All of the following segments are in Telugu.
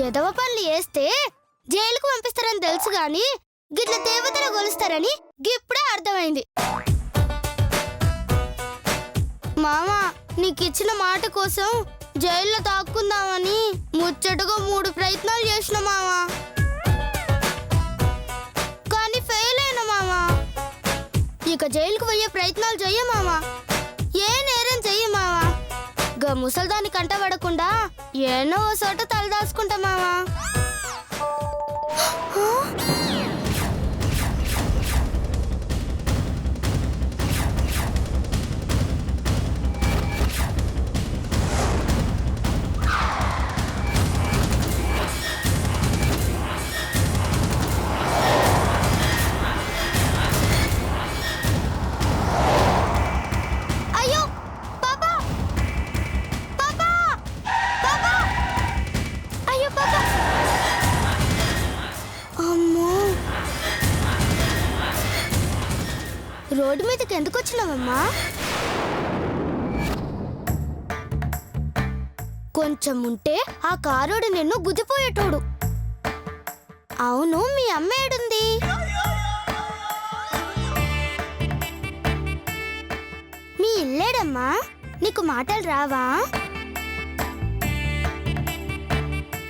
ఎదవ పనులు చేస్తే జైలుకు పంపిస్తారని తెలుసు గాని గిట్ల దేవతలు గొలుస్తారని గిప్పుడే అర్థమైంది. మామా నీకిచ్చిన మాట కోసం జైల్లో దాక్కుందామని ముచ్చటగా 3 ప్రయత్నాలు చేసిన మామా, కానీ ఫెయిల్ అయినా మామా. ఇక జైలుకు పోయే ప్రయత్నాలు చెయ్య మామా, ఏ నేరం చెయ్య మామా. గా ముసల్దాన్ని కంటపడకుండా ఏనో ఓ చోట తలదాచుకుంటా మామా. రోడ్డు మీదకి ఎందుకు వచ్చినావమ్మా? కొంచెం ఉంటే ఆ కారోడు నిన్ను గుద్దిపోయేటోడు. అవును, మీ అమ్మ ఏడుంది? మీ ఇల్లేడమ్మా? నీకు మాటలు రావా?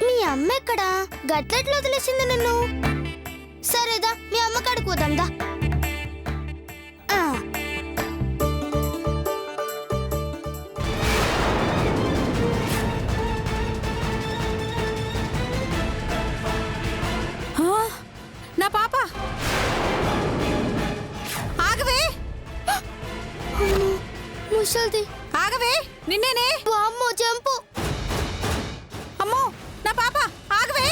మీ అమ్మ ఎక్కడా? గట్లెట్లు వదిలేసింది నిన్ను? సరేదా, మీ అమ్మ కాడికి పోదాందా. నా పాప ఆగవే, ముసల్ది ఆగవే, నిన్నేనే. అమ్మో జంపు. అమ్మో నా పాప ఆగవే.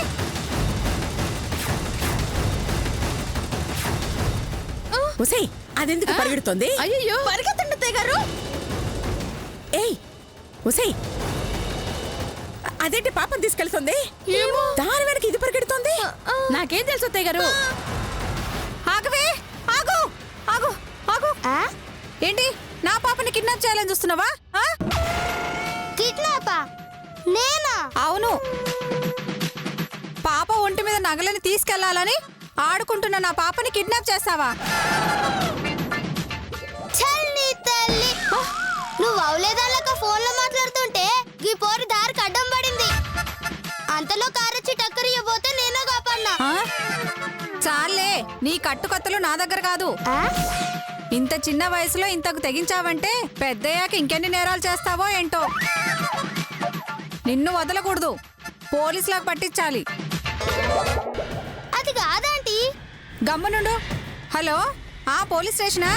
ఉసై, అదెందుకు పరిగెడుతోంది? అయ్యో పరిగెత్తండి గారు. ఏయ్ ఉసై, అదేంటి పాపను తీసుకెళ్తుంది? దాని వెనక ఇది పరిగెడుతోంది. నాకేం తెలుసు అత్తయ్య గారు. ఆగవే, ఆగు ఆగు ఆగు. ఏంటి నా పాపని కిడ్నాప్ చేయాలని చూస్తున్నావా? కిడ్నాపా? నేనా? అవును, పాప ఒంటి మీద నగలని తీసుకెళ్లాలని ఆడుకుంటున్న నా పాపని కిడ్నాప్ చేస్తావా? నువ్వు అవలేదాక ఫోన్ లో మాట్లాడుతుంటే ఈ పోరి దారికి అడ్డం పడింది. అంతలో కారొచ్చి టక్కర్ ఇవ్వబోతే నేనే కాపాడినా. చాలే, నీ కట్టుకత్తలు నా దగ్గర కాదు. ఇంత చిన్న వయసులో ఇంతకు తెగించావంటే పెద్దయ్యాక ఇంకెన్ని నేరాలు చేస్తావో ఏంటో. నిన్ను వదలకూడదు, పోలీసులకు పట్టించాలి. అది కాదంటీ. గమ్మునుండు. Hello, police స్టేషనా?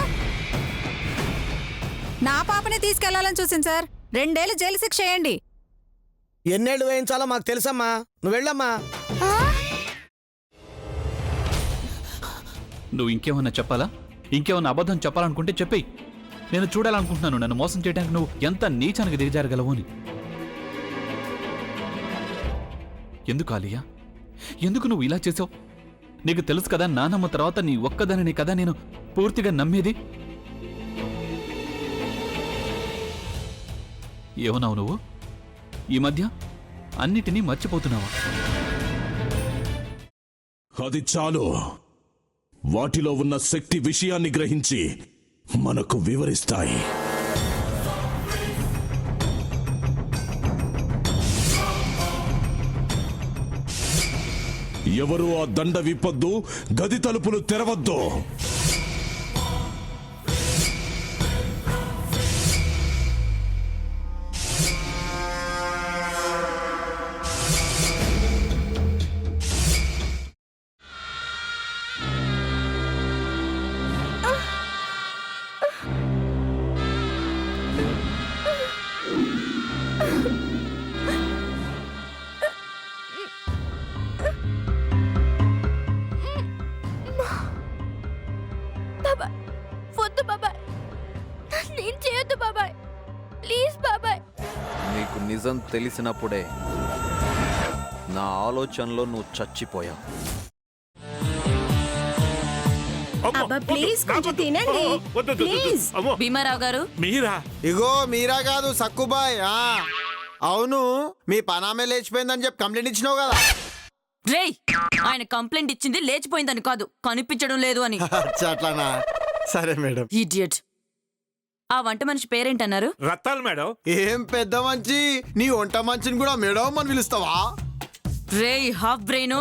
నా పాపని తీసుకెళ్లాలని చూసింది సార్. 2 ఏళ్ళు జైలు శిక్ష చేయండి. ఎన్నేళ్ళు వేయించాలో మాకు తెలుసమ్మా, నువ్వు వెళ్ళమ్మా. నువ్వు ఇంకేమన్నా చెప్పాలా? ఇంకేమన్నా అబద్ధం చెప్పాలనుకుంటే చెప్పేయి. నేను చూడాలనుకుంటున్నాను నన్ను మోసం చేయడానికి నువ్వు ఎంత నీచానికి దిగజారగలవు అని. ఎందుకు ఆలియా, ఎందుకు నువ్వు ఇలా చేసావు? నీకు తెలుసు కదా నానమ్మ తర్వాత నీ ఒక్కదానిని కదా నేను పూర్తిగా నమ్మేది. ఏమన్నావు నువ్వు? ఈ మధ్య అన్నిటినీ మర్చిపోతున్నావా? అది చాలు. వాటిలో ఉన్న శక్తి విషయాన్ని గ్రహించి మనకు వివరిస్తాయి. ఎవరు ఆ దండ విప్పొద్దు, గది తలుపులు తెరవద్దు. నిజం తెలిసినప్పుడే నా ఆలోచనలో నువ్వు చచ్చిపోయావు. భీమారావు గారు, ఇగో మీరా కాదు సక్కుబాయ్. అవును మీ పనామే లేచిపోయిందని చెప్పి కంప్లైంట్ ఇచ్చినావు కదా. రేయ్, ఆయన కంప్లైంట్ ఇచ్చింది లేచిపోయిందని కాదు, కనిపించడం లేదు అని. అచ్చా, అట్లానా? సరే మేడం. ఇడియట్. ఆ వంట మనిషి పేరేంటన్నారు? రత్తాలు మేడం. ఏం పెద్ద మంచి, నీ వంట మంచిని కూడా మేడం అని పిలుస్తావా? రేయ్ హాఫ్ బ్రెయిన్,